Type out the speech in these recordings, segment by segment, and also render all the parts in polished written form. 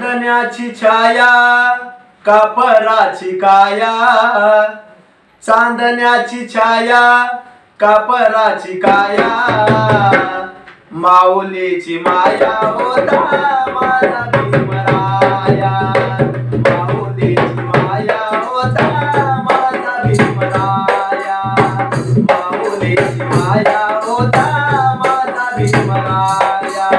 चांदण्याची छाया कापराची काया, चांदण्याची छाया कापराची काया, माऊलीची माया होता माझा भीमराया, माऊलीची माया होता माझा भीमराया, माऊलीची माया होता माझा भीमराया.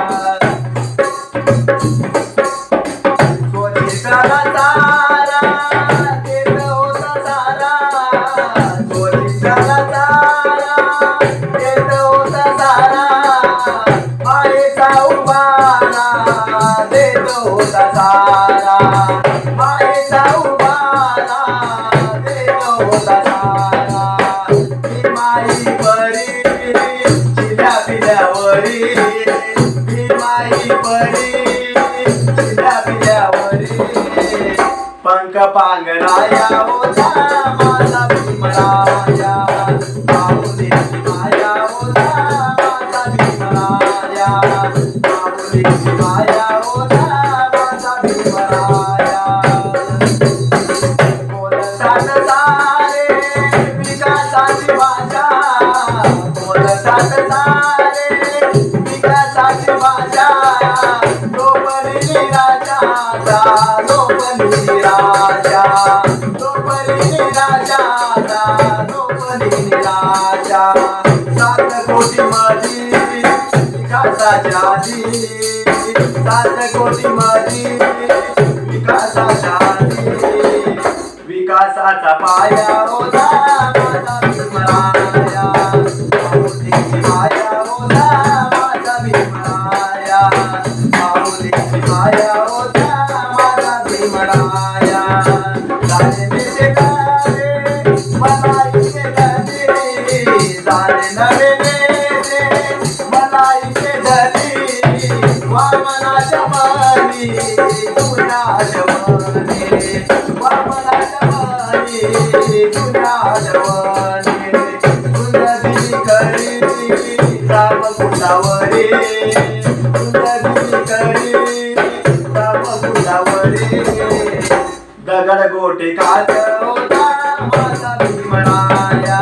स्वचित्राला तारा देत होता सारा, स्वचित्राला तारा देत होता सारा, मायेचा उभारा देत होता सारा, मायेचा उभारा देत होता सारा. ही माई परी चिल्या पिल्यावरी, ही माई परी चिल्या पिल्यावरी, पंख पांघराया होता माझा भीमराया, माऊलीची माया होता माझा भीमराया, माऊलीची माया होता माझा भीमराया. बोलतात सारे विकासाची भाषा, बोलतात सारे विकासाची भाषा, लोपली राजाचा, लोपली राजा, लोपली राजाचा, लोपली राजा. 7 कोटी मधी विकासाच्या आधी, 7 कोटी मधी विकासाच्या आधी, विकासाचा पाया होता माझा भीमराया, माऊलीची माया होता माझा भीमराया, माऊलीची माया होता माझा भीमराया. झाले नेते मला इथे धनी, झाले नवे नेते मला इथे धनी, वामनाच्या मनी तुझ्या जवानी, वामनाच्या मनी तुझ्या जवानी. सुंदरी करी रामकुटावरी, सुंदरी करी रामकुटावरी, दगड गोटे काढ होता माझा भीमराया.